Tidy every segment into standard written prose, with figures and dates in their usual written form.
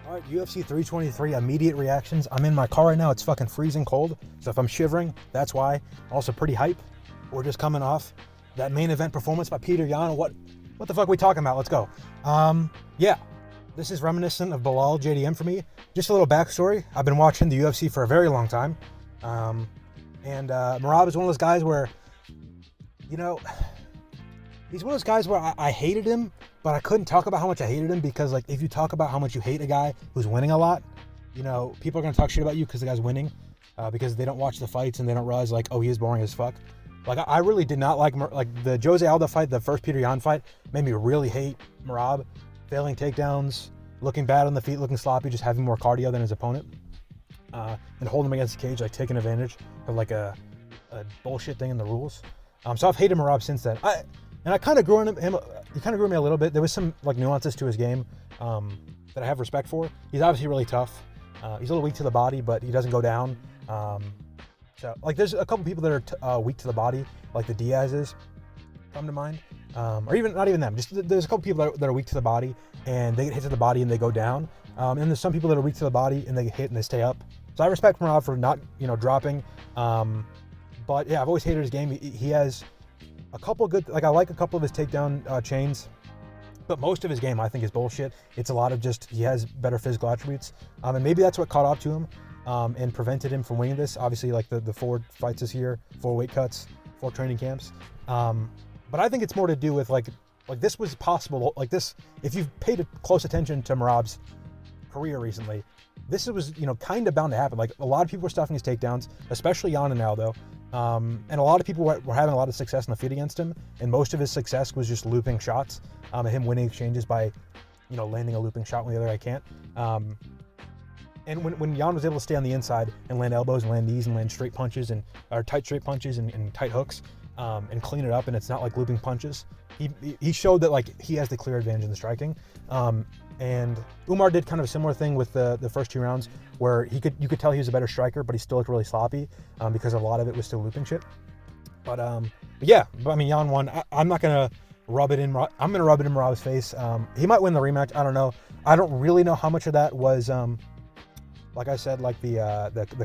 All right, UFC 323, immediate reactions. I'm in my car right now. It's fucking freezing cold. So if I'm shivering, that's why. Also pretty hype. We're just coming off that main event performance by Peter Yan. What the fuck are we talking about? Let's go. Yeah, this is reminiscent of Bilal JDM for me. Just a little backstory. I've been watching the UFC for a very long time. Merab is one of those guys where, you know, he's one of those guys where I hated him, but I couldn't talk about how much I hated him because, like, if you talk about how much you hate a guy who's winning a lot, you know, people are going to talk shit about you because the guy's winning, because they don't watch the fights and they don't realize, like, oh, he is boring as fuck. Like, I really did not like the Jose Aldo fight, the first Peter Yan fight, made me really hate Merab. Failing takedowns, looking bad on the feet, looking sloppy, just having more cardio than his opponent. And holding him against the cage, like, taking advantage of, like, a bullshit thing in the rules. So I've hated Merab since then. I kind of grew on him. He kind of grew on me a little bit. There was some, like, nuances to his game that I have respect for. He's obviously really tough. He's a little weak to the body, but he doesn't go down. So, like, there's a couple people that are weak to the body, like the Diaz's come to mind. Or even, not even them. Just there's a couple people that are weak to the body, and they get hit to the body and they go down. And there's some people that are weak to the body and they get hit and they stay up. So I respect Merab for not, dropping. But yeah, I've always hated his game. He has a couple good, like, I like a couple of his takedown chains, but most of his game I think is bullshit. It's a lot of just, he has better physical attributes. And maybe that's what caught up to him and prevented him from winning this. Obviously, like, the 4 fights this year, 4 weight cuts, 4 training camps. But I think it's more to do with, like this was possible. Like, this, if you've paid close attention to Merab's career recently, this was, kind of bound to happen. Like, a lot of people were stuffing his takedowns, especially Yan and Aldo. And a lot of people were having a lot of success in the feet against him, and most of his success was just looping shots, and him winning exchanges by, landing a looping shot when the other guy can't. And when Yan was able to stay on the inside and land elbows and land knees and land straight punches or tight straight punches and tight hooks, and clean it up, and it's not like looping punches, he showed that, like, he has the clear advantage in the striking. And Umar did kind of a similar thing with the first 2 rounds, where you could tell he was a better striker, but he still looked really sloppy because a lot of it was still looping shit. But yeah, I mean, Yan won. I'm not gonna rub it in. I'm gonna rub it in Merab's face. He might win the rematch. I don't know. I don't really know how much of that was, like I said, like the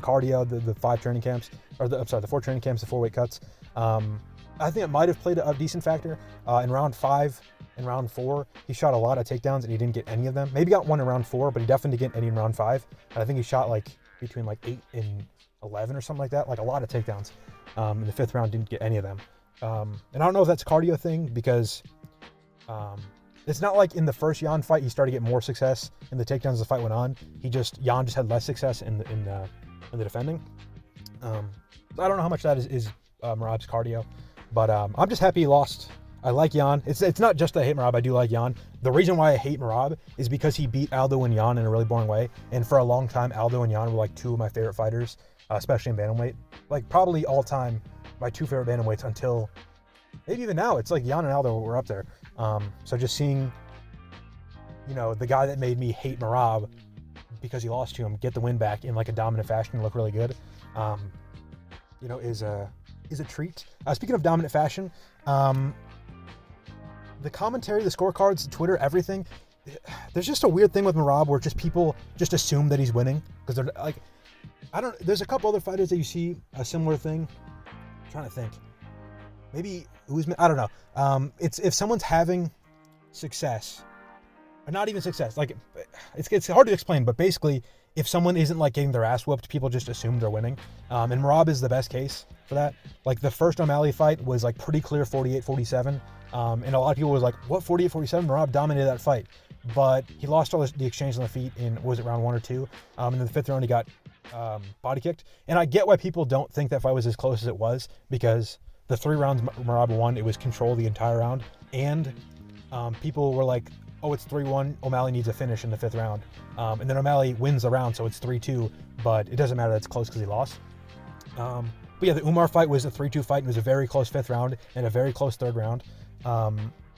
cardio, the 5 training camps, or the 4 training camps, the 4 weight cuts. I think it might have played a decent factor. In round 5 and round 4, he shot a lot of takedowns and he didn't get any of them. Maybe got one in round 4, but he definitely didn't get any in round 5. And I think he shot, like, between, like, 8 and 11 or something like that, like a lot of takedowns. In the 5th round, didn't get any of them. And I don't know if that's a cardio thing, because it's not like in the first Yan fight he started to get more success in the takedowns as the fight went on. Yan just had less success in the defending. I don't know how much that is Merab's cardio. But I'm just happy he lost. I like Yan. It's not just that I hate Merab. I do like Yan. The reason why I hate Merab is because he beat Aldo and Yan in a really boring way. And for a long time, Aldo and Yan were, like, 2 of my favorite fighters, especially in bantamweight. Like, probably all time, my 2 favorite bantamweights until maybe even now. It's like Yan and Aldo were up there. So just seeing, the guy that made me hate Merab because he lost to him get the win back in, like, a dominant fashion and look really good, is a treat. Speaking of dominant fashion, the commentary, the scorecards, Twitter, everything, there's just a weird thing with Merab where just people just assume that he's winning because they're like, there's a couple other fighters that you see a similar thing. I'm trying to think. Maybe I don't know. It's if someone's having success, or not even success, like, it's hard to explain, but basically, if someone isn't, like, getting their ass whooped, people just assume they're winning. And Merab is the best case for that. Like, the first O'Malley fight was, like, pretty clear 48-47. And a lot of people was like, what, 48-47? Merab dominated that fight. But he lost all the exchange on the feet in, was it round 1 or 2? And in the 5th round, he got body kicked. And I get why people don't think that fight was as close as it was, because the 3 rounds Merab won, it was control the entire round. And people were like, oh, it's 3-1, O'Malley needs a finish in the 5th round. And then O'Malley wins the round, so it's 3-2, but it doesn't matter that it's close because he lost. But yeah, the Umar fight was a 3-2 fight, and it was a very close 5th round and a very close 3rd round.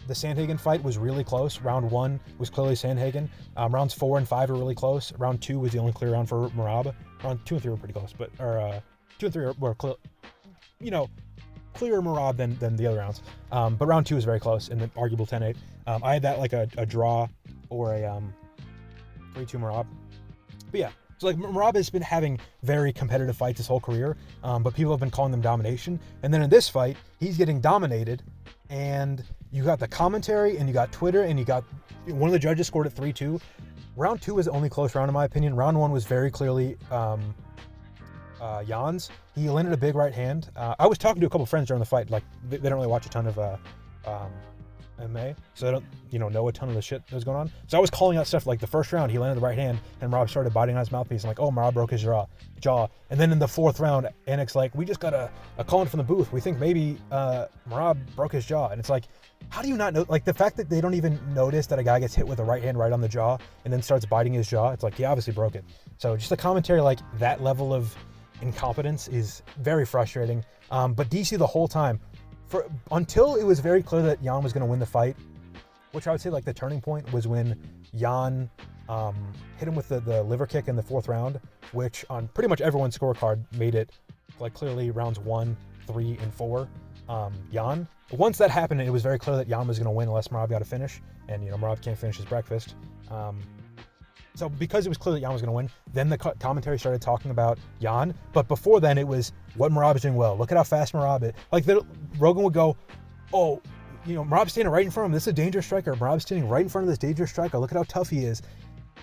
The Sandhagen fight was really close. Round 1 was clearly Sandhagen. Rounds 4 and 5 were really close. Round 2 was the only clear round for Merab. Round 2 and 3 were pretty close, 2 and 3 were clear, clearer Merab than the other rounds. But round 2 was very close and then arguable 10-8. I had that like a draw or 3-2 Merab. But yeah, so like Merab has been having very competitive fights his whole career, but people have been calling them domination. And then in this fight, he's getting dominated, and you got the commentary, and you got Twitter, and you got one of the judges scored at 3-2. Round 2 was the only close round in my opinion. Round 1 was very clearly Jan's. He landed a big right hand. I was talking to a couple friends during the fight. Like they don't really watch a ton of MMA, so they don't know a ton of the shit that was going on. So I was calling out stuff like the first round he landed the right hand and Merab started biting on his mouthpiece. I'm like, oh, Merab broke his jaw. And then in the 4th round, Anik's like, we just got a call in from the booth. We think maybe Merab broke his jaw. And it's like, how do you not know? Like the fact that they don't even notice that a guy gets hit with a right hand right on the jaw and then starts biting his jaw. It's like he obviously broke it. So just a commentary like that level of incompetence is very frustrating. But DC the whole time, until it was very clear that Jan was going to win the fight, which I would say like the turning point was when Jan hit him with the liver kick in the 4th round, which on pretty much everyone's scorecard made it like clearly rounds 1, 3, and 4. Jan. Once that happened, it was very clear that Jan was going to win unless Merab got a finish, and Merab can't finish his breakfast. So because it was clear that Jan was going to win, then the commentary started talking about Jan. But before then, it was what Merab is doing well. Look at how fast Merab is. Like Rogan would go, oh, Merab's standing right in front of him. This is a dangerous striker. Merab's standing right in front of this dangerous striker. Look at how tough he is.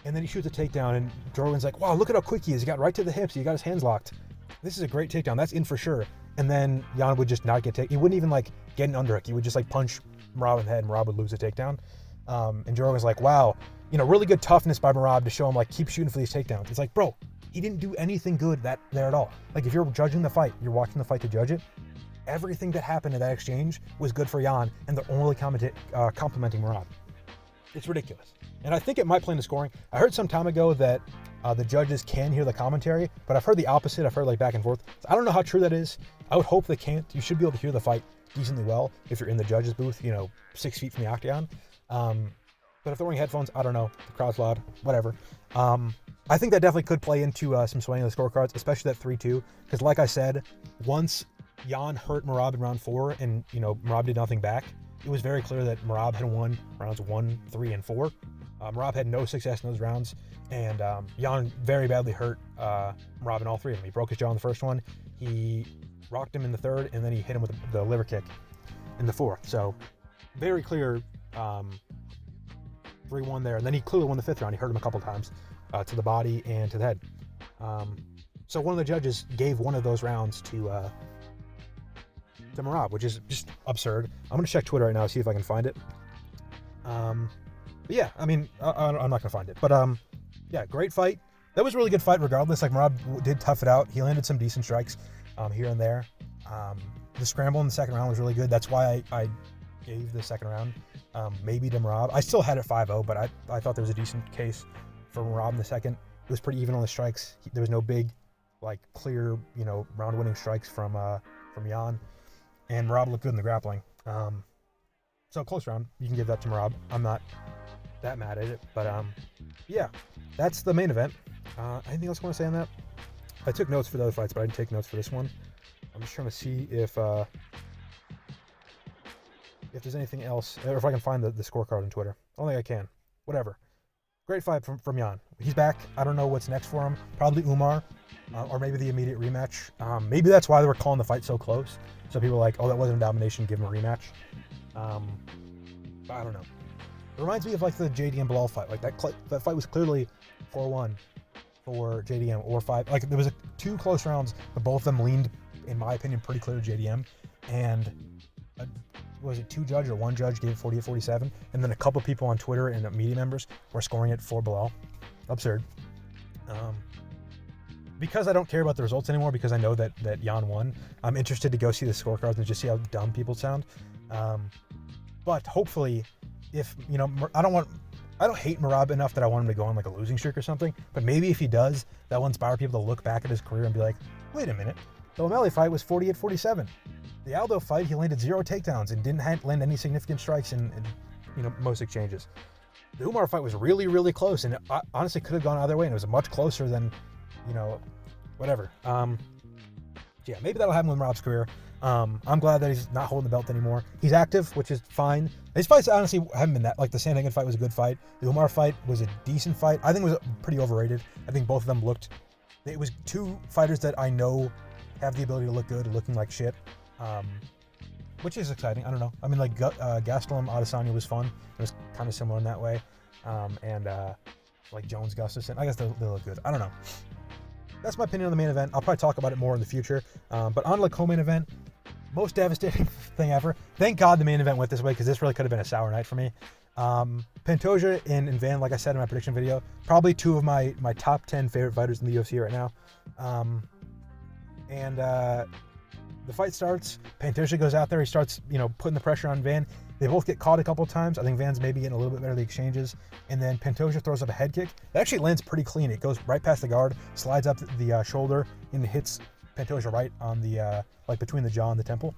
And then he shoots a takedown, and Rogan's like, wow, look at how quick he is. He got right to the hips. He got his hands locked. This is a great takedown. That's in for sure. And then Jan would just not get taken. He wouldn't even like get an underhook. He would just like punch Merab in the head, and Merab would lose a takedown. And Joe Rogan's like, wow, really good toughness by Merab to show him like keep shooting for these takedowns. It's like, bro, he didn't do anything good there at all. Like if you're judging the fight, you're watching the fight to judge it. Everything that happened in that exchange was good for Jan, and they're only complimenting Merab. It's ridiculous. And I think it might play into scoring. I heard some time ago that the judges can hear the commentary, but I've heard the opposite. I've heard like back and forth. So I don't know how true that is. I would hope they can't. You should be able to hear the fight decently well if you're in the judges booth, 6 feet from the octagon. But if they're wearing headphones, I don't know. The crowd's loud, whatever. I think that definitely could play into some swaying of the scorecards, especially that 3-2. Because like I said, once Jan hurt Merab in round 4 and, Merab did nothing back, it was very clear that Merab had won rounds 1, 3, and 4. Merab had no success in those rounds, and Jan very badly hurt Merab in all 3 of them. He broke his jaw in the first one, he rocked him in the 3rd, and then he hit him with the liver kick in the 4th. So very clear 3-1 there. And then he clearly won the 5th round. He hurt him a couple times to the body and to the head. So one of the judges gave one of those rounds to Merab, which is just absurd. I'm going to check Twitter right now, see if I can find it. But yeah, I mean, I'm not going to find it. But yeah, great fight. That was a really good fight regardless. Like Merab did tough it out. He landed some decent strikes here and there. The scramble in the 2nd round was really good. That's why I gave the 2nd round maybe to Merab. I still had it 5-0, but I thought there was a decent case for Merab in the 2nd. It was pretty even on the strikes. There was no big, like, clear, round-winning strikes from Jan. And Merab looked good in the grappling. So close round. You can give that to Merab. I'm not that mad at it. But yeah, that's the main event. Anything else you want to say on that? I took notes for the other fights, but I didn't take notes for this one. I'm just trying to see if there's anything else, or if I can find the scorecard on Twitter. I don't think I can. Whatever. Great fight from Jan. He's back. I don't know what's next for him. Probably Umar, or maybe the immediate rematch. Maybe that's why they were calling the fight so close. So people were like, oh, that wasn't a domination, give him a rematch. I don't know. It reminds me of like the JDM Bilal fight. Like that fight was clearly 4-1 for JDM, or 5. Like there was 2 close rounds, but both of them leaned, in my opinion, pretty clear to JDM. And was it 2 judge or 1 judge gave it 48-47, and then a couple people on Twitter and media members were scoring it for Bilal. Absurd. Because I don't care about the results anymore, because I know that Jan won, I'm interested to go see the scorecards and just see how dumb people sound. But hopefully, if I don't hate Merab enough that I want him to go on like a losing streak or something, but maybe if he does, that will inspire people to look back at his career and be like, wait a minute, the O'Malley fight was 48-47. The Aldo fight, he landed 0 takedowns and didn't land any significant strikes in most exchanges. The Umar fight was really, really close, and it honestly could have gone either way, and it was much closer than, whatever. Yeah, maybe that'll happen with Rob's career. I'm glad that he's not holding the belt anymore. He's active, which is fine. His fights honestly haven't been that. Like the Sandhagen fight was a good fight. The Umar fight was a decent fight. I think it was pretty overrated. I think both of them looked. It was two fighters that I know have the ability to look good, looking like shit, which is exciting. I don't know. I mean, like Gastelum Adesanya was fun. It was kind of similar in that way, and like Jones Gustafsson. I guess they look good. I don't know. That's my opinion on the main event. I'll probably talk about it more in the future. But on to the co-main event, most devastating thing ever. Thank God the main event went this way because this really could have been a sour night for me. Pantoja and Van, like I said in my prediction video, probably two of my top 10 favorite fighters in the UFC right now. The fight starts. Pantoja goes out there. He starts, putting the pressure on Van. They both get caught a couple of times. I think Van's maybe getting a little bit better at the exchanges. And then Pantoja throws up a head kick. It actually lands pretty clean. It goes right past the guard, slides up the shoulder, and hits Pantoja right on the, between the jaw and the temple.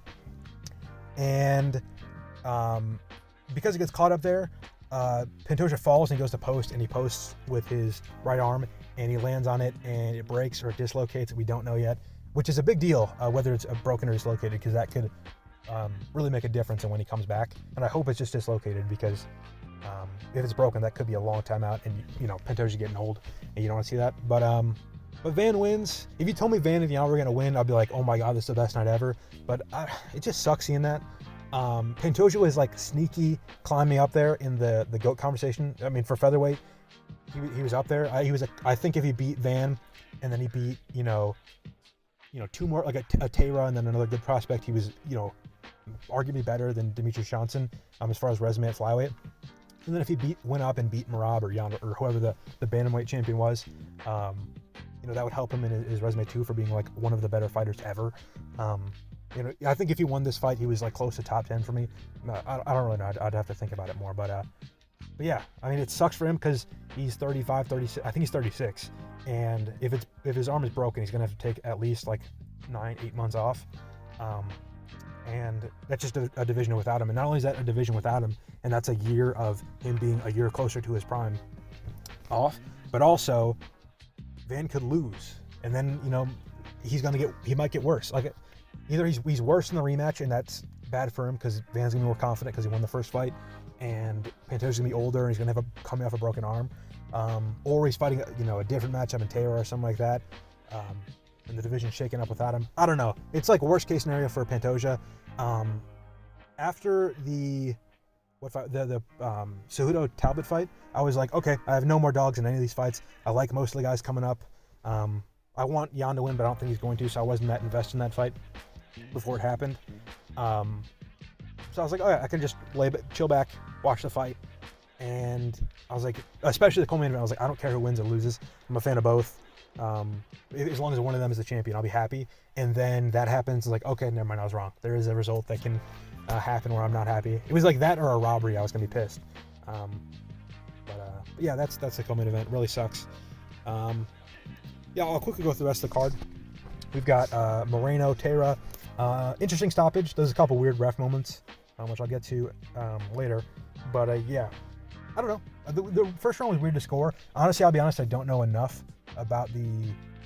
And because he gets caught up there, Pantoja falls and he goes to post, and he posts with his right arm, and he lands on it, and it breaks or it dislocates. We don't know yet, which is a big deal, whether it's broken or dislocated, because that could really make a difference in when he comes back. And I hope it's just dislocated, because if it's broken, that could be a long time out, and Pantoja's getting old, and you don't want to see that. But Van wins. If you told me Van and Yan were gonna win, I'd be like, oh my God, this is the best night ever. But it just sucks seeing that. Pantoja was like sneaky climbing up there in the GOAT conversation. I mean, for featherweight, he was up there. I think if he beat Van, and then he beat two more, like a Tara and then another good prospect, he was arguably better than Demetrius Johnson as far as resume at flyweight. And then if he went up and beat Merab or Yan or whoever the bantamweight champion was, that would help him in his resume too, for being like one of the better fighters ever. I think if he won this fight, he was like close to top 10 for me. I don't really know. I'd have to think about it more. But yeah, I mean, it sucks for him because he's 35, 36. I think he's 36. And if his arm is broken, he's going to have to take at least like 9-8 months off. And that's just a division without him. And not only is that a division without him, and that's a year of him being a year closer to his prime off, but also Van could lose. And then, he might get worse. Like, either he's worse in the rematch, and that's bad for him because Van's going to be more confident because he won the first fight, and Pantoja's going to be older, and he's going to have coming off a broken arm. Or he's fighting, a different matchup in Tara or something like that. And the division's shaken up without him. I don't know. It's like worst case scenario for Pantoja. After the Cejudo Talbot fight, I was like, okay, I have no more dogs in any of these fights. I like most of the guys coming up. I want Yan to win, but I don't think he's going to, so I wasn't that invested in that fight before it happened. So I was like, oh yeah, I can just chill back, watch the fight. And I was like, especially the co-main event, I was like, I don't care who wins or loses. I'm a fan of both. As long as one of them is the champion, I'll be happy. And then that happens, like, okay, never mind, I was wrong. There is a result that can happen where I'm not happy. It was like that or a robbery, I was gonna be pissed. But yeah, that's the co-main event. It really sucks. Yeah, I'll quickly go through the rest of the card. We've got Moreno, Tara. Interesting stoppage. There's a couple weird ref moments, which I'll get to later. But yeah, I don't know. The first round was weird to score. Honestly, I'll be honest, I don't know enough about the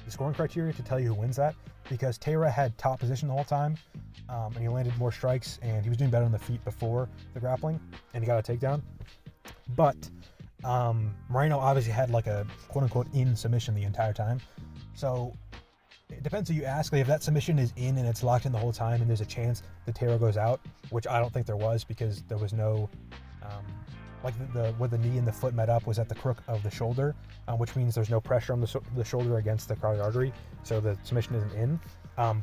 scoring criteria to tell you who wins that, because Tara had top position the whole time, and he landed more strikes, and he was doing better on the feet before the grappling, and he got a takedown. But Moreno obviously had like a quote-unquote in submission the entire time. So it depends who you ask. Like, if that submission is in and it's locked in the whole time and there's a chance the Tara goes out, which I don't think there was, because there was no where the knee and the foot met up was at the crook of the shoulder, which means there's no pressure on the shoulder against the carotid artery, so the submission isn't in.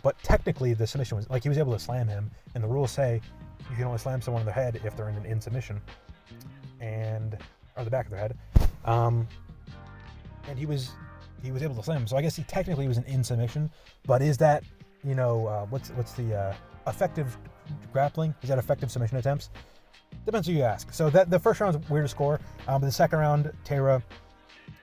But technically the submission was, like, he was able to slam him, and the rules say you can only slam someone in the head if they're in an in submission, or the back of their head. And he was able to slam him, so I guess he technically was an in submission. But is that, what's the effective grappling? Is that effective submission attempts? Depends who you ask. So that the first round was weird to score, but the second round, Tara,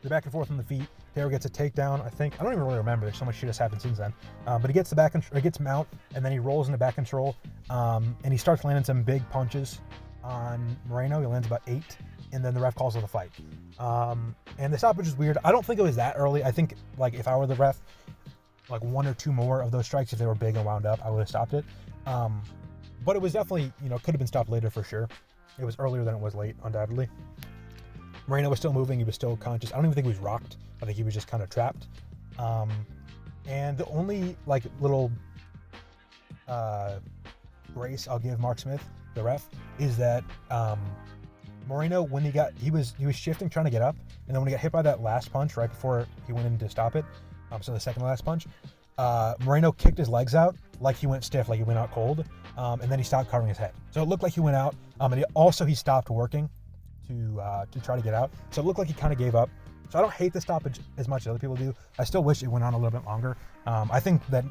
they're back and forth on the feet. Tara gets a takedown, I think. I don't even really remember. There's so much shit has happened since then. But he gets gets mount, and then he rolls into back control, and he starts landing some big punches on Moreno. He lands about 8, and then the ref calls for the fight. And the stoppage is weird. I don't think it was that early. I think, like, if I were the ref, like 1 or 2 more of those strikes, if they were big and wound up, I would have stopped it. But it was definitely, could have been stopped later for sure. It was earlier than it was late, undoubtedly. Moreno was still moving. He was still conscious. I don't even think he was rocked. I think he was just kind of trapped. And the only little grace I'll give Mark Smith, the ref, is that Moreno, when he was shifting, trying to get up, and then when he got hit by that last punch right before he went in to stop it, so the second last punch, Moreno kicked his legs out like he went stiff, like he went out cold, and then he stopped covering his head. So it looked like he went out, and he stopped working to try to get out. So it looked like he kind of gave up. So I don't hate the stoppage as much as other people do. I still wish it went on a little bit longer. I think that,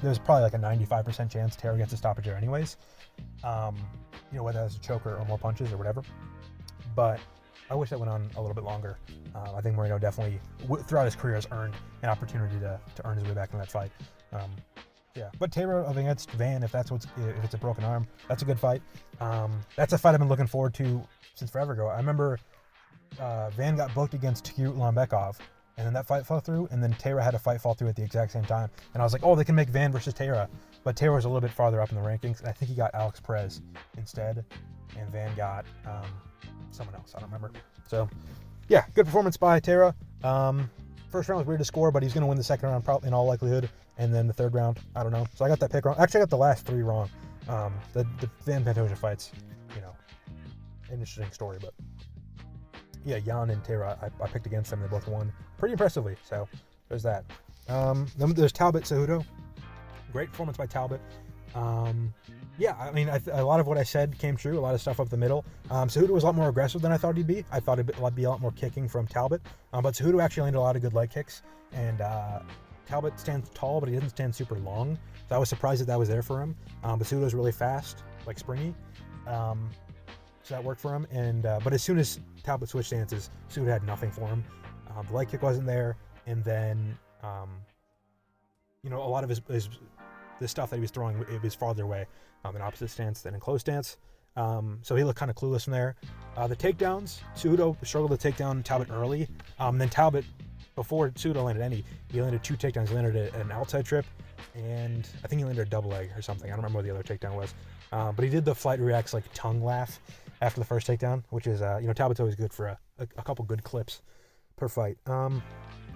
there's probably like a 95% chance Taylor gets a stoppage there anyways. Whether that's a choker or more punches or whatever. But I wish that went on a little bit longer. I think Moreno definitely, throughout his career, has earned an opportunity to earn his way back in that fight. But Taylor against Van, if it's a broken arm, that's a good fight. That's a fight I've been looking forward to since forever ago. I remember Van got booked against Tyur Ulanbekov, and then that fight fell through, and then Taylor had a fight fall through at the exact same time. And I was like, oh, they can make Van versus Taylor. But Taylor was a little bit farther up in the rankings, and I think he got Alex Perez instead, and Van got someone else. I don't remember. So, yeah, good performance by Taylor. First round was weird to score, but he's going to win the second round probably in all likelihood. And then the third round, I don't know. So I got that pick wrong. Actually, I got the last 3 wrong. The Van Pantoja fights, interesting story. But yeah, Jan and Taylor, I picked against them. They both won pretty impressively. So there's that. Then there's Talbot Cejudo. Great performance by Talbot. A lot of what I said came true. A lot of stuff up the middle. Cejudo was a lot more aggressive than I thought he'd be. I thought it'd be a lot more kicking from Talbot. But Cejudo actually landed a lot of good leg kicks. And Talbot stands tall, but he doesn't stand super long. So I was surprised that was there for him. But Cejudo's really fast, like springy. So that worked for him. And but as soon as Talbot switched stances, Cejudo had nothing for him. The leg kick wasn't there. And then, a lot of the stuff that he was throwing, it was farther away in opposite stance than in close stance. So he looked kind of clueless from there. The takedowns, Cejudo struggled to take down Talbot early. Then Talbot, before Cejudo landed any, he landed 2 takedowns. He landed an outside trip, and I think he landed a double leg or something. I don't remember what the other takedown was. But he did the Flight Reacts tongue laugh after the first takedown, which is, Talbot's always good for a couple good clips per fight.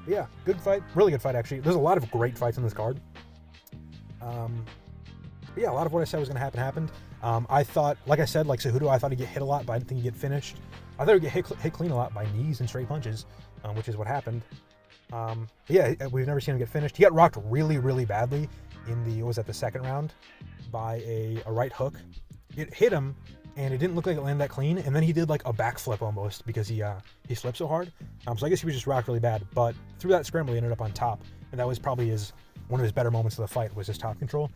Yeah, good fight. Really good fight, actually. There's a lot of great fights on this card. A lot of what I said was going to happen happened. I thought, like I said, Cejudo, I thought he'd get hit a lot, but I didn't think he'd get finished. I thought he'd get hit clean a lot by knees and straight punches, which is what happened. We've never seen him get finished. He got rocked really, really badly in the second round by a right hook. It hit him, and it didn't look like it landed that clean, and then he did a backflip almost because he slipped so hard. So I guess he was just rocked really bad, but through that scramble, he ended up on top, and that was probably one of his better moments of the fight was his top control.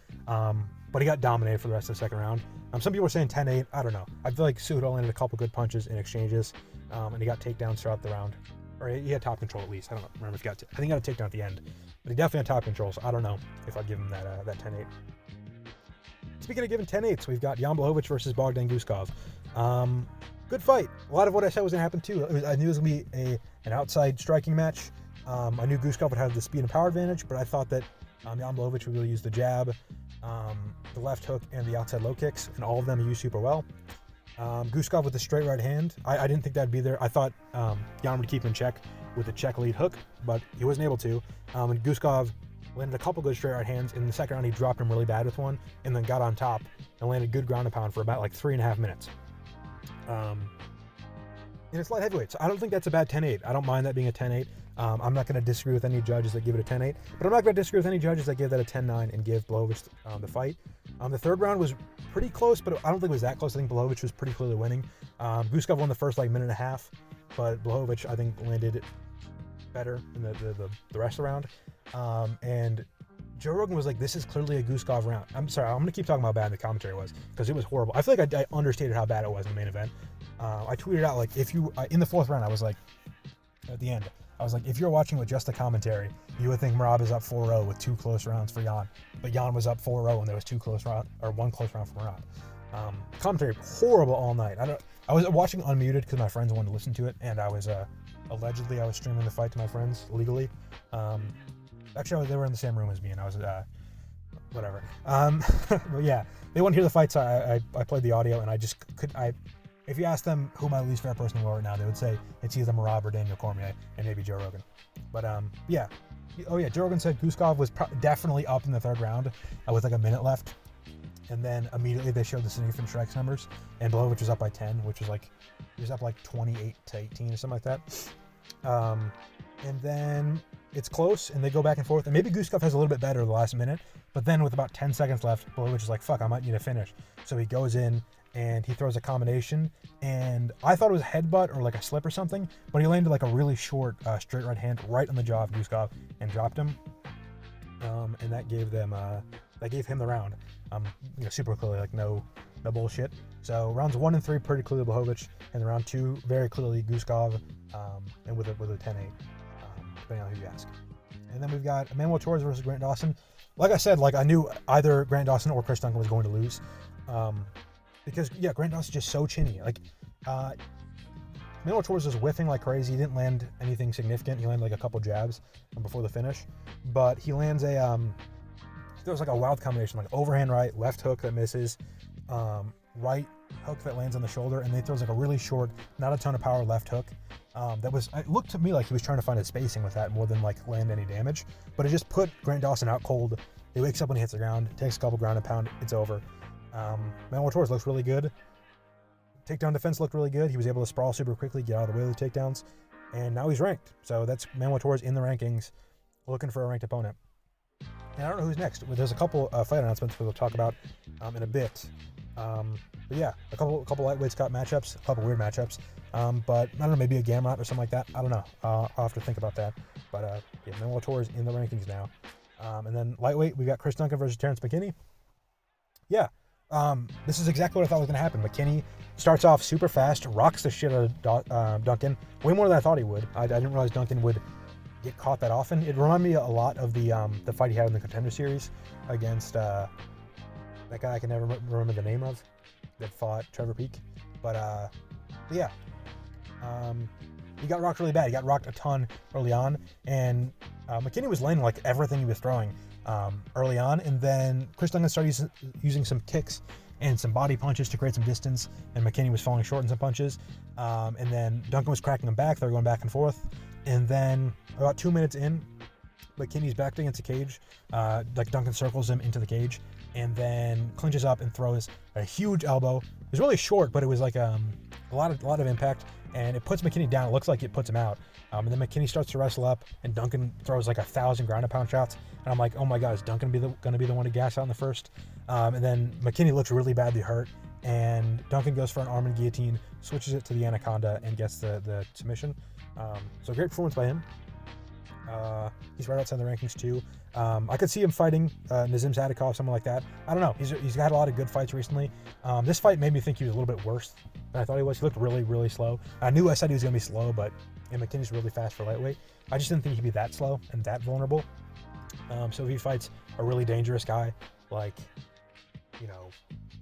But he got dominated for the rest of the second round. Some people are saying 10-8. I don't know. I feel like Cejudo landed a couple good punches in exchanges, and he got takedowns throughout the round. Or he had top control at least. I don't remember if he got. I think he got a takedown at the end, but he definitely had top control. So I don't know if I'd give him that 10-8. Speaking of giving 10-8s, we've got Jan Blachowicz versus Bogdan Guskov. Good fight. A lot of what I said was gonna happen too. I knew it was gonna be an outside striking match. I knew Guskov would have the speed and power advantage, but I thought that Jan Blachowicz would really use the jab, the left hook, and the outside low kicks, and all of them he used super well. Guskov with the straight right hand, I didn't think that'd be there. I thought Jan would keep him in check with a check lead hook, but he wasn't able to. And Guskov landed a couple good straight right hands. In the second round, he dropped him really bad with one, and then got on top and landed good ground and pound for about 3.5 minutes. And it's light heavyweight, so I don't think that's a bad 10-8. I don't mind that being a 10-8. I'm not going to disagree with any judges that give it a 10-8, but I'm not going to disagree with any judges that give that a 10-9 and give Blachowicz the fight. The third round was pretty close, but I don't think it was that close. I think Blachowicz was pretty clearly winning. Guskov won the first minute and a half, but Blachowicz, I think, landed better in the rest of the round. And Joe Rogan was like, this is clearly a Guskov round. I'm sorry, I'm going to keep talking about how bad the commentary was, because it was horrible. I feel like I understated how bad it was in the main event. I tweeted out, if you, in the fourth round, I was like, at the end, I was like, if you're watching with just the commentary, you would think Merab is up 4-0 with 2 close rounds for Jan. But Jan was up 4-0 and there was 1 close round for Merab. Commentary horrible all night. I was watching unmuted because my friends wanted to listen to it, and I was allegedly streaming the fight to my friends legally. Actually, they were in the same room as me, and I was whatever. But yeah, they wouldn't hear the fight, so I played the audio, and I just could. If you ask them who my least favorite person in the world right now, they would say it's either Marab or Daniel Cormier, and maybe Joe Rogan. But yeah. Oh yeah, Joe Rogan said Guskov was definitely up in the third round with like a minute left, and then immediately they showed the significant strikes numbers, and Blachowicz was up by 10, which was like he was up like 28-18 or something like that. And then it's close, and they go back and forth, and maybe Guskov has a little bit better the last minute, but then with about 10 seconds left, Blachowicz is like, fuck, I might need to finish. So he goes in, and he throws a combination, and I thought it was a headbutt or like a slip or something, but he landed like a really short straight right hand right on the jaw of Guskov and dropped him, and that gave him the round. Super clearly, like no bullshit. So rounds 1 and 3 pretty clearly Blachowicz, and round 2 very clearly Guskov, and with a 10-8, depending on who you ask. And then we've got Emmanuel Torres versus Grant Dawson. Like I said, like I knew either Grant Dawson or Chris Duncan was going to lose. Because, yeah, Grant Dawson's just so chinny. Like, Emmanuel Torres was whiffing like crazy. He didn't land anything significant. He landed like a couple jabs before the finish. But he lands there was like a wild combination, like overhand right, left hook that misses, right hook that lands on the shoulder, and then he throws like a really short, not a ton of power left hook. It looked to me like he was trying to find his spacing with that more than like land any damage. But it just put Grant Dawson out cold. He wakes up when he hits the ground, takes a couple ground and pound, it's over. Emmanuel Torres looks really good. Takedown defense looked really good. He was able to sprawl super quickly, get out of the way of the takedowns, and now he's ranked. So that's Emmanuel Torres in the rankings, looking for a ranked opponent. And I don't know who's next. There's a couple fight announcements we'll talk about in a bit. But yeah, a couple lightweights got matchups, a couple weird matchups. But I don't know, maybe a Gamrot or something like that. I don't know. I'll have to think about that. But yeah, Emmanuel Torres in the rankings now. And then lightweight, we got Chris Duncan versus Terrence McKinney. Yeah. This is exactly what I thought was going to happen. McKinney starts off super fast, rocks the shit out of Duncan, way more than I thought he would. I didn't realize Duncan would get caught that often. It reminded me a lot of the fight he had in the Contender Series against that guy I can never remember the name of that fought Trevor Peek. But yeah, he got rocked really bad. He got rocked a ton early on, and McKinney was landing like everything he was throwing early on, and then Chris Duncan started using some kicks and some body punches to create some distance, and McKinney was falling short in some punches, and then Duncan was cracking him back. They were going back and forth, and then about 2 minutes in, McKinney's backed against the cage, like Duncan circles him into the cage, and then clinches up and throws a huge elbow. It was really short, but it was like a lot of impact, and it puts McKinney down. It looks like it puts him out. And then McKinney starts to wrestle up, and Duncan throws like 1,000 ground and pound shots. And I'm like, oh my God, is Duncan going to be the one to gas out in the first? And then McKinney looks really badly hurt, and Duncan goes for an arm and guillotine, switches it to the Anaconda, and gets the submission. So great performance by him. He's right outside the rankings too. I could see him fighting Nazim Sadikov, someone like that. I don't know. He's had a lot of good fights recently. This fight made me think he was a little bit worse than I thought he was. He looked really, really slow. I knew I said he was going to be slow, but McKinney's really fast for lightweight. I just didn't think he'd be that slow and that vulnerable. So if he fights a really dangerous guy like,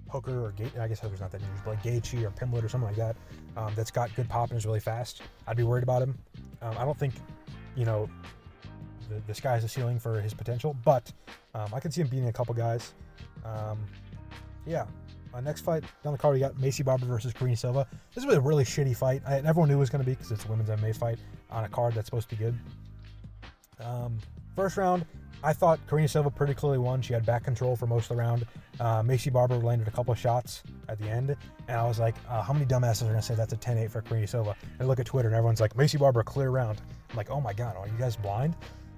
Hooker or I guess Hooker's not that dangerous, but like Gaethje or Pimblett or something like that, that's got good pop and is really fast, I'd be worried about him. I don't think, the sky's the ceiling for his potential, but I could see him beating a couple guys. Yeah. Next fight down the card, we got Maycee Barber versus Karine Silva. This was a really shitty fight. Everyone knew it was going to be because it's a women's MMA fight on a card that's supposed to be good. First round, I thought Karine Silva pretty clearly won. She had back control for most of the round. Maycee Barber landed a couple of shots at the end, and I was like, how many dumbasses are going to say that's a 10-8 for Karine Silva? And I look at Twitter, and everyone's like, Maycee Barber, clear round. I'm like, oh my God, are you guys blind?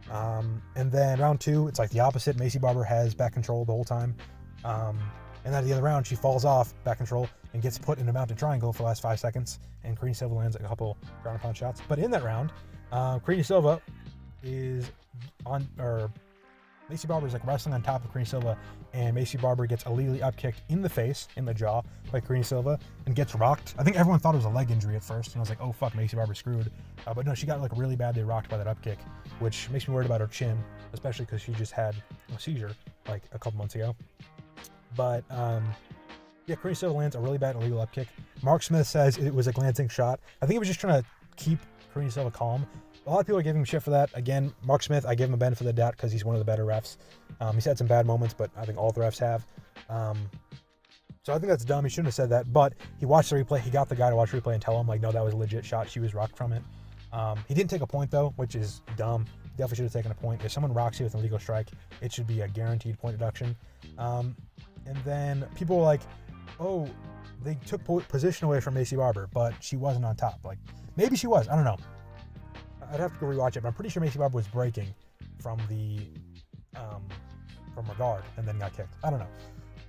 And then round 2, it's like the opposite. Maycee Barber has back control the whole time. And then at the other round, she falls off back control and gets put in a mounted triangle for the last 5 seconds, and Karine Silva lands a couple ground and pound shots. But in that round, Karine Silva is on, or Maycee Barber is like wrestling on top of Karine Silva, and Maycee Barber gets illegally upkicked in the face, in the jaw, by Karine Silva, and gets rocked. I think everyone thought it was a leg injury at first, and I was like, oh fuck, Maycee Barber screwed. But no, she got like really badly rocked by that upkick, which makes me worried about her chin, especially because she just had a seizure like a couple months ago. But yeah, Karine Silva lands a really bad illegal upkick. Mark Smith says it was a glancing shot. I think he was just trying to keep Karine Silva calm. a lot of people are giving him shit for that. Again, Mark Smith, I give him a benefit of the doubt because he's one of the better refs. He's had some bad moments, but I think all the refs have. So I think that's dumb. He shouldn't have said that. But he watched the replay. He got the guy to watch the replay and tell him, like, no, that was a legit shot. She was rocked from it. He didn't take a point, though, which is dumb. Definitely should have taken a point. If someone rocks you with an illegal strike, it should be a guaranteed point deduction. And then people were like, oh, they took position away from Macy Barber, but she wasn't on top. Like, maybe she was. I don't know. I'd have to go rewatch it, but I'm pretty sure Macy Barber was breaking from her guard and then got kicked. I don't know.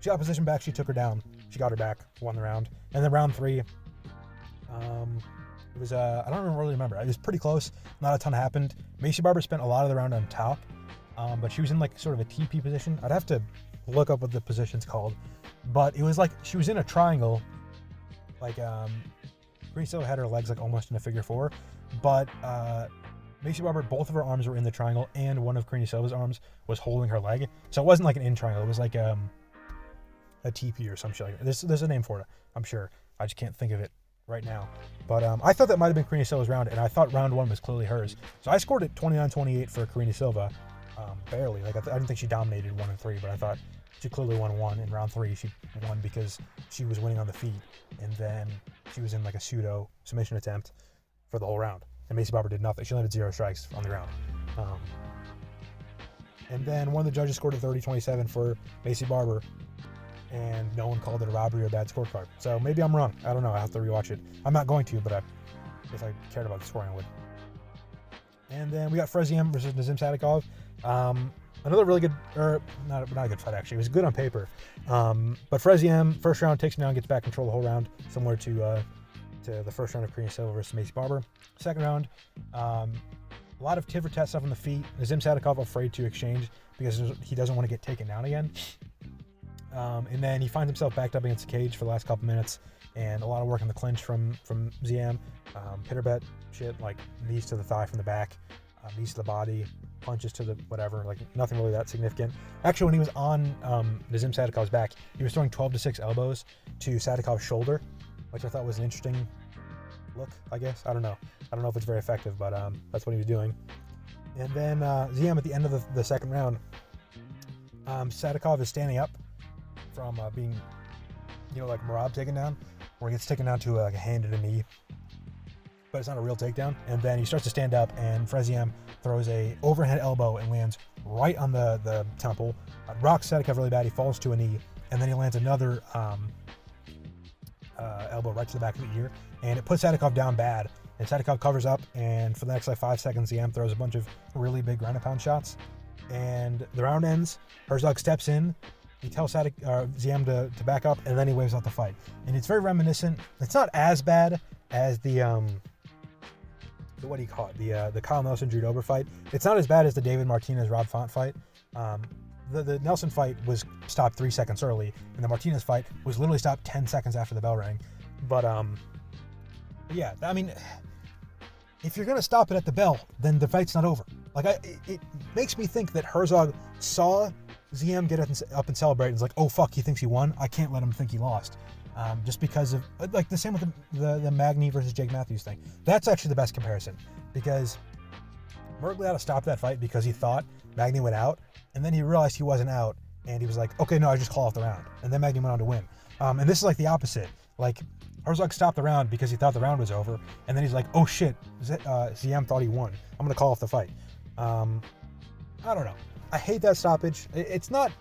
She got position back. She took her down. She got her back, won the round. And then round 3, it was, I don't really remember. It was pretty close. Not a ton happened. Macy Barber spent a lot of the round on top, but she was in like sort of a TP position. I'd have to look up what the position's called, but it was like she was in a triangle. Like, Queen Silva had her legs like almost in a figure 4, but Macy Barber, both of her arms were in the triangle, and one of Queen Silva's arms was holding her leg. So it wasn't like an in triangle. It was like a TP or some shit like that. There's a name for it, I'm sure. I just can't think of it right now. But I thought that might have been Queen Silva's round, and I thought round 1 was clearly hers. So I scored it 29-28 for Queen Silva, barely. Like I didn't think she dominated 1 and 3, but I thought she clearly won 1. In round 3, she won because she was winning on the feet, and then she was in like a pseudo submission attempt for the whole round. And Macy Barber did nothing. She landed 0 strikes on the ground. And then one of the judges scored a 30-27 for Macy Barber, and no one called it a robbery or a bad scorecard. So maybe I'm wrong. I don't know. I have to rewatch it. I'm not going to, but if I cared about the scoring, I would. And then we got Freziem versus Nazim Sadikov. Another really good, or not a good fight actually. It was good on paper. But Freziem, first round, takes him down, gets back control the whole round, similar to the first round of Korean Silva versus Macy Barber. Second round, a lot of tit for tat stuff on the feet. Nazim Sadikov afraid to exchange because he doesn't want to get taken down again. And then he finds himself backed up against the cage for the last couple minutes, and a lot of work in the clinch from Ziem. Pitter bet shit, like knees to the thigh from the back, knees to the body, punches to the whatever, like nothing really that significant. Actually, when he was on Nazim Sadikov's back, he was throwing 12-6 elbows to Sadikov's shoulder, which I thought was an interesting look, I guess. I don't know if it's very effective, but that's what he was doing. And then Ziem at the end of the second round, Sadikov is standing up from being, like Merab taken down, where he gets taken down to like a hand and a knee, but it's not a real takedown. And then he starts to stand up, and Freziem throws a overhead elbow and lands right on the temple. Rocks Sadikov really bad. He falls to a knee, and then he lands another elbow right to the back of the ear, and it puts Sadikov down bad. And Sadikov covers up, and for the next 5 seconds, Ziem throws a bunch of really big ground and pound shots, and the round ends. Herzog steps in. He tells Ziem to back up, and then he waves out the fight. And it's very reminiscent. It's not as bad as the what do you call it? The Kyle Nelson Drew Dober fight. It's not as bad as the David Martinez Rob Font fight. The Nelson fight was stopped 3 seconds early, and the Martinez fight was literally stopped 10 seconds after the bell rang. But yeah, I mean, if you're gonna stop it at the bell, then the fight's not over. Like it makes me think that Herzog saw Ziem get up and celebrate, and is like, oh fuck, he thinks he won. I can't let him think he lost. Just because of, like, the same with the Magny versus Jake Matthews thing. That's actually the best comparison, because Mergliotta stopped that fight because he thought Magny went out, and then he realized he wasn't out, and he was like, okay, no, I just call off the round. And then Magny went on to win. And this is like the opposite. Like, Herzog stopped the round because he thought the round was over, and then he's like, oh shit, Ziem thought he won. I'm gonna call off the fight. I don't know. I hate that stoppage. It's not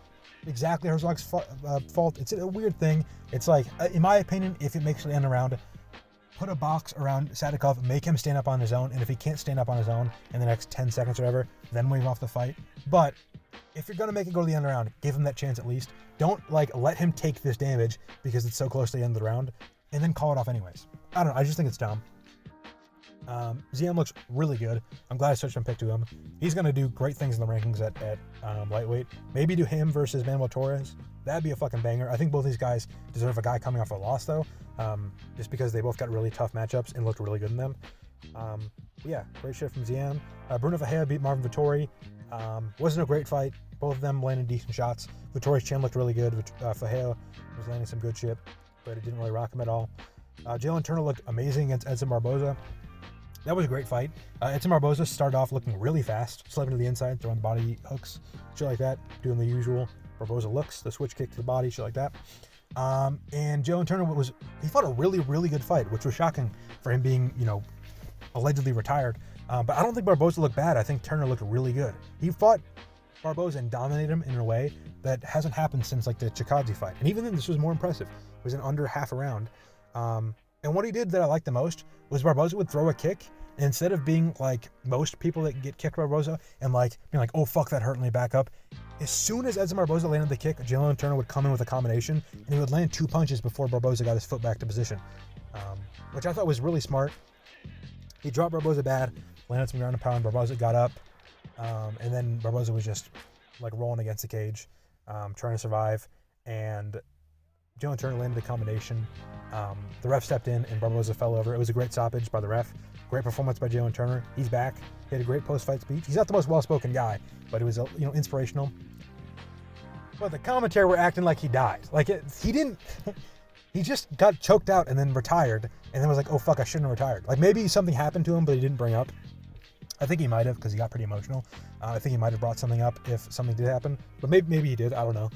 exactly Herzog's fault. It's a weird thing. It's like, in my opinion, if it makes it end around, put a box around Sadikov, make him stand up on his own, and if he can't stand up on his own in the next 10 seconds or whatever, then wave off the fight. But if you're gonna make it go to the end of the round, give him that chance at least. Don't let him take this damage because it's so close to the end of the round, and then call it off anyways. I don't know. I just think it's dumb. Ziem looks really good. I'm glad I switched my pick to him. He's going to do great things in the rankings at lightweight. Maybe do him versus Manuel Torres. That'd be a fucking banger. I think both these guys deserve a guy coming off a loss, though, just because they both got really tough matchups and looked really good in them. Yeah, great shit from Ziem. Bruno Ferreira beat Marvin Vettori. Wasn't a great fight. Both of them landed decent shots. Vettori's chin looked really good. Ferreira was landing some good shit, but it didn't really rock him at all. Jalen Turner looked amazing against Edson Barboza. That was a great fight. Edson Barboza started off looking really fast, slipping to the inside, throwing the body hooks, shit like that, doing the usual Barboza looks, the switch kick to the body, shit like that. And Jalen Turner he fought a really, really good fight, which was shocking for him being, allegedly retired. But I don't think Barboza looked bad. I think Turner looked really good. He fought Barboza and dominated him in a way that hasn't happened since like the Chikadze fight. And even then, this was more impressive. It was in under half a round. And what he did that I liked the most was Barboza would throw a kick, and instead of being like most people that get kicked by Barboza and like being like, oh fuck, that hurt, and me back up. As soon as Edson Barboza landed the kick, Jalen Turner would come in with a combination, and he would land 2 punches before Barboza got his foot back to position, which I thought was really smart. He dropped Barboza bad, landed some ground and pound. Barboza got up, and then Barboza was just like rolling against the cage, trying to survive, and Jalen Turner landed the combination. The ref stepped in, and Barboza fell over. It was a great stoppage by the ref. Great performance by Jalen Turner. He's back. He had a great post-fight speech. He's not the most well-spoken guy, but it was inspirational. But the commentary were acting like he died. Like he didn't. He just got choked out and then retired, and then was like, "Oh fuck, I shouldn't have retired." Like maybe something happened to him, but he didn't bring up. I think he might have, because he got pretty emotional. I think he might have brought something up if something did happen, but maybe he did. I don't know.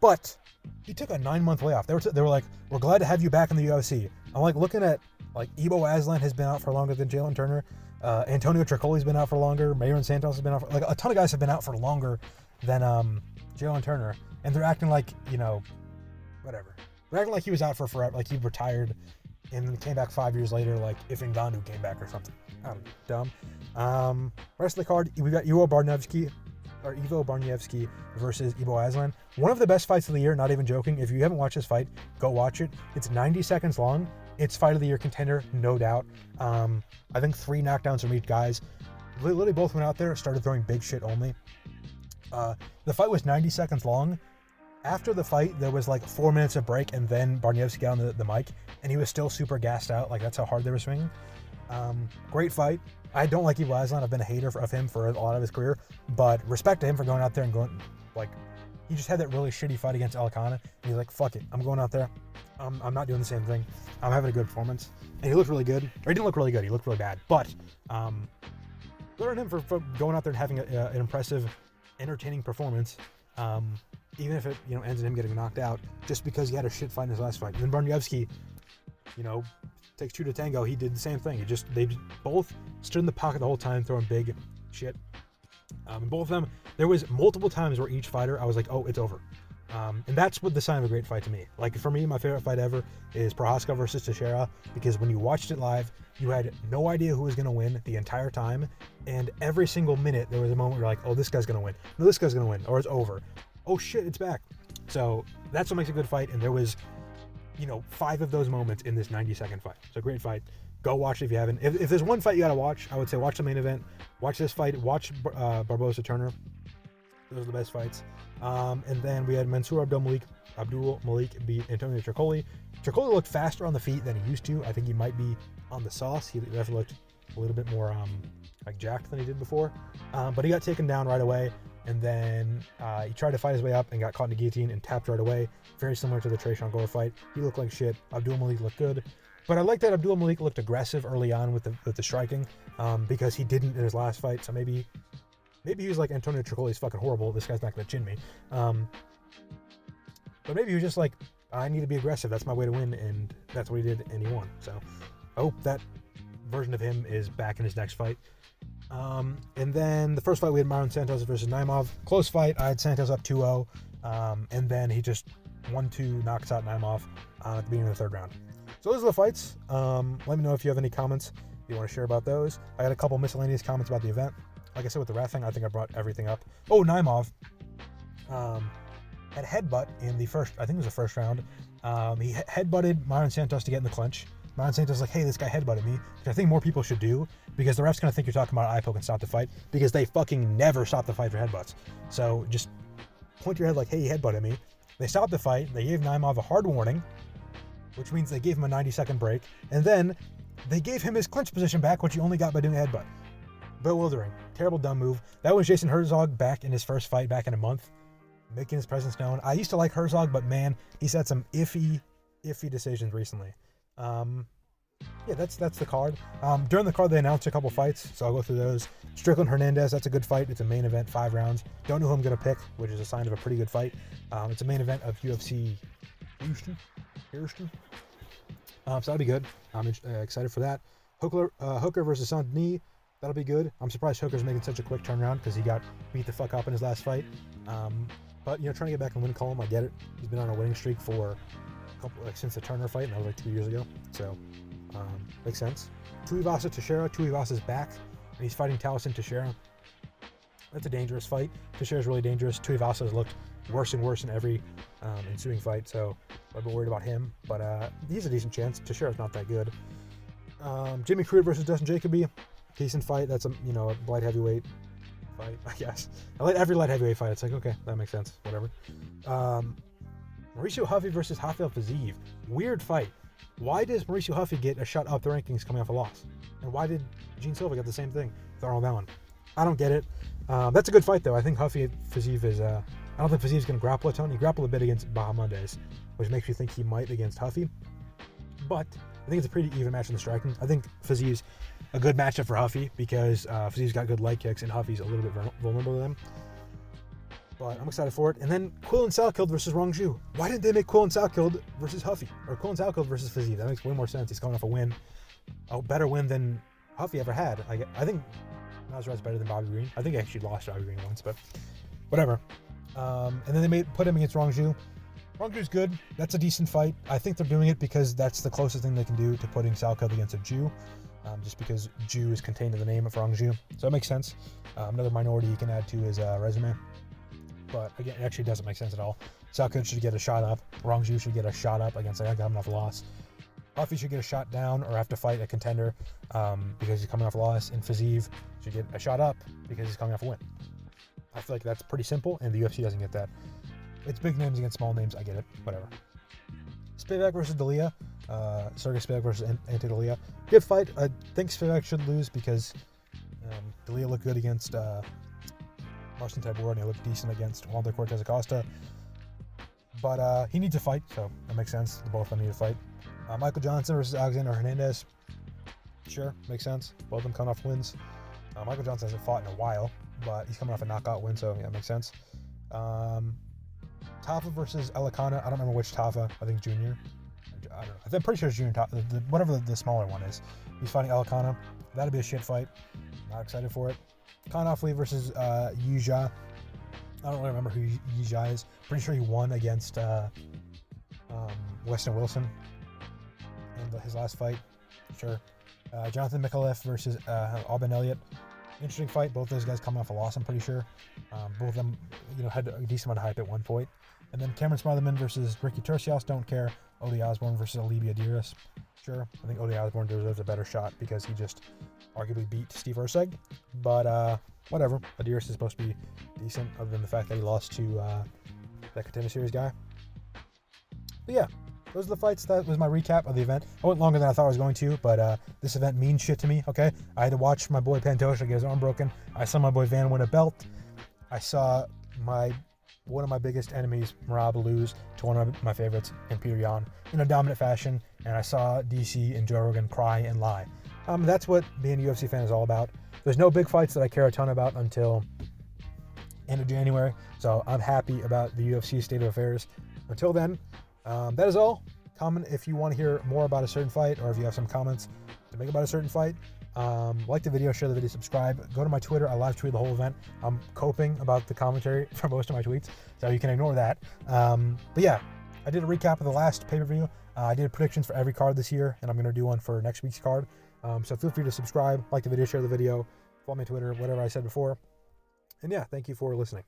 But he took a 9-month layoff. They were like, "We're glad to have you back in the UFC." I'm like looking at like Ibo Aslan has been out for longer than Jalen Turner. Antonio Tricoli's been out for longer. Mayron Santos has been out for, like, a ton of guys have been out for longer than Jalen Turner, and they're acting like whatever. They're acting like he was out for forever, like he retired and then came back 5 years later, like if Ngannou came back or something. I'm dumb. Rest of the card, we got Ivo Barniewski versus Ibo Aslan. One of the best fights of the year, not even joking. If you haven't watched this fight, go watch it. It's 90 seconds long. It's fight of the year contender, no doubt. I think 3 knockdowns from each guys. Literally both went out there, started throwing big shit only. The fight was 90 seconds long. After the fight, there was like 4 minutes of break, and then Barniewski got on the mic, and he was still super gassed out. Like, that's how hard they were swinging. Great fight. I don't like Ivo Aslan. I've been a hater of him for a lot of his career, but respect to him for going out there and going, like, he just had that really shitty fight against Alicana, and he's like, fuck it, I'm going out there. I'm not doing the same thing. I'm having a good performance. And he looked really good. Or he didn't look really good. He looked really bad. But good on him for going out there and having an impressive, entertaining performance. Even if it ends in him getting knocked out, just because he had a shit fight in his last fight. And then Barniewski, takes 2 to tango. He did the same thing. They both stood in the pocket the whole time, throwing big shit. And both of them, there was multiple times where each fighter, I was like, oh, it's over. And that's what the sign of a great fight to me. Like, for me, my favorite fight ever is Prohaska versus Teixeira, because when you watched it live, you had no idea who was going to win the entire time, and every single minute there was a moment where you're like, oh, this guy's going to win. No, this guy's going to win, or it's over. Oh shit, it's back. So that's what makes a good fight, and there was 5 of those moments in this 90-second fight. So great fight. Go watch it if you haven't. If there's one fight you gotta watch, I would say watch the main event, watch this fight, watch Barboza Turner. Those are the best fights. And then we had Mansour Abdul-Malik beat Antonio Tricoli. Tricoli looked faster on the feet than he used to. I think he might be on the sauce. He definitely looked a little bit more like jacked than he did before. But he got taken down right away. And then he tried to fight his way up and got caught in the guillotine and tapped right away. Very similar to the Tresean Gore fight. He looked like shit. Abdul-Malik looked good. But I like that Abdul-Malik looked aggressive early on with the striking, because he didn't in his last fight. So maybe he was like, Antonio Tricoli's fucking horrible. This guy's not going to chin me. But maybe he was just like, I need to be aggressive. That's my way to win. And that's what he did, and he won. So I hope that version of him is back in his next fight. And then the first fight, we had Mayron Santos versus Naimov. Close fight. I had Santos up 2-0. And then he just 1-2 knocks out Naimov at the beginning of the 3rd round. So those are the fights. Let me know if you have any comments you want to share about those. I had a couple miscellaneous comments about the event. Like I said, with the reffing, I think I brought everything up. Oh, Naimov had headbutt in the first, I think it was the first round. He headbutted Mayron Santos to get in the clinch. Mayron Santos was like, hey, this guy headbutted me, which I think more people should do, because the ref's going to think you're talking about eye poke and stop the fight, because they fucking never stop the fight for headbutts. So just point your head like, hey, he headbutted me. They stopped the fight. They gave Naimov a hard warning, which means they gave him a 90-second break, and then they gave him his clinch position back, which he only got by doing a headbutt. Bewildering. Terrible, dumb move. That was Jason Herzog back in his first fight back in a month, making his presence known. I used to like Herzog, but man, he's had some iffy decisions recently. yeah, that's the card. During the card, they announced a couple fights, so I'll go through those. Strickland Hernandez, that's a good fight. It's a main event, 5 rounds. Don't know who I'm going to pick, which is a sign of a pretty good fight. It's a main event of UFC Houston. So that'll be good. I'm excited for that. Hooker versus Saint Denis, that'll be good. I'm surprised Hooker's making such a quick turnaround because he got beat the fuck up in his last fight. But trying to get back in the win column, I get it. He's been on a winning streak for a couple, since the Turner fight, and that was 2 years ago. So makes sense. Tuivasa Teixeira. Tuivasa's back, and he's fighting Taliesin Teixeira. That's a dangerous fight. Teixeira's really dangerous. Tuivasa has looked worse and worse in every ensuing fight, so I'm a bit worried about him. But he's a decent chance. Teixeira's not that good. Jimmy Crute versus Dustin Jacoby. Decent fight. That's a light heavyweight fight, I guess. I like every light heavyweight fight. It's like, okay, that makes sense. Whatever. Mauricio Huffy versus Rafael Fiziev. Weird fight. Why does Mauricio Huffy get a shot up the rankings coming off a loss? And why did Gene Silva get the same thing with Arnold Allen? I don't get it. That's a good fight, though. I think Huffy Fiziev is... I don't think Fiziev's going to grapple a ton. He grappled a bit against Bahamondes, which makes me think he might against Huffy. But I think it's a pretty even match in the striking. I think Fiziev's a good matchup for Huffy because Fiziev's got good leg kicks and Huffy's a little bit vulnerable to them. But I'm excited for it. And then Quillen Salkild versus Rong Zhu. Why didn't they make Quillen Salkild versus Huffy? Or Quillen Salkild versus Fiziev? That makes way more sense. He's coming off a win. A better win than Huffy ever had. I think Nasrat's better than Bobby Green. I think he actually lost Bobby Green once, but whatever. And then they put him against Rong Zhu. Rong Zhu's good. That's a decent fight. I think they're doing it because that's the closest thing they can do to putting Salkild against a Jew. Just because Jew is contained in the name of Rong Zhu. So that makes sense. Another minority he can add to his resume. But again, it actually doesn't make sense at all. Salkild should get a shot up. Rong Zhu should get a shot up against a guy coming off a loss. Huffy should get a shot down or have to fight a contender because he's coming off a loss. And Fiziev should get a shot up because he's coming off a win. I feel like that's pretty simple, and the UFC doesn't get that. It's big names against small names. I get it. Whatever. Spivak versus D'Elia. Sergey Spivak versus Ante D'Elia. Good fight. I think Spivak should lose because D'Elia looked good against Marcin Tybura, and he looked decent against Walter Cortez Acosta. But he needs a fight, so that makes sense. The both of them need a fight. Michael Johnson versus Alexander Hernandez. Sure, makes sense. Both of them coming off wins. Michael Johnson hasn't fought in a while, but he's coming off a knockout win, so yeah, that makes sense. Tafa versus Elikana. I don't remember which Tafa. I think Junior. I don't know. I'm pretty sure it's Junior Tafa. Whatever the smaller one is. He's fighting Elikana. That'll be a shit fight. Not excited for it. Konofli versus Yujia. I don't really remember who Yujia is. Pretty sure he won against Weston Wilson in his last fight. Sure. Jonathan Mikalev versus Alban Elliott. Interesting fight. Both those guys coming off a loss, I'm pretty sure. Both of them, had a decent amount of hype at one point. And then Cameron Smotherman versus Ricky Turcios. Don't care. Odi Osborne versus Alibia Adiras. Sure. I think Odi Osborne deserves a better shot because he just arguably beat Steve Erceg. But whatever. Adiras is supposed to be decent, other than the fact that he lost to that Contender Series guy. But yeah. Those are the fights. That was my recap of the event. I went longer than I thought I was going to, but this event means shit to me, okay? I had to watch my boy Pantoja get his arm broken. I saw my boy Van win a belt. I saw one of my biggest enemies, Marab, lose to one of my favorites, and Peter Yan, in a dominant fashion. And I saw DC and Joe Rogan cry and lie. That's what being a UFC fan is all about. There's no big fights that I care a ton about until end of January. So I'm happy about the UFC state of affairs. Until then, that is all. Comment if you want to hear more about a certain fight, or if you have some comments to make about a certain fight. Like the video, share the video, subscribe. Go to my Twitter. I live tweet the whole event. I'm coping about the commentary for most of my tweets, so you can ignore that. But yeah, I did a recap of the last pay-per-view. I did predictions for every card this year, and I'm going to do one for next week's card. So feel free to subscribe, like the video, share the video, follow me on Twitter, whatever I said before. And yeah, thank you for listening.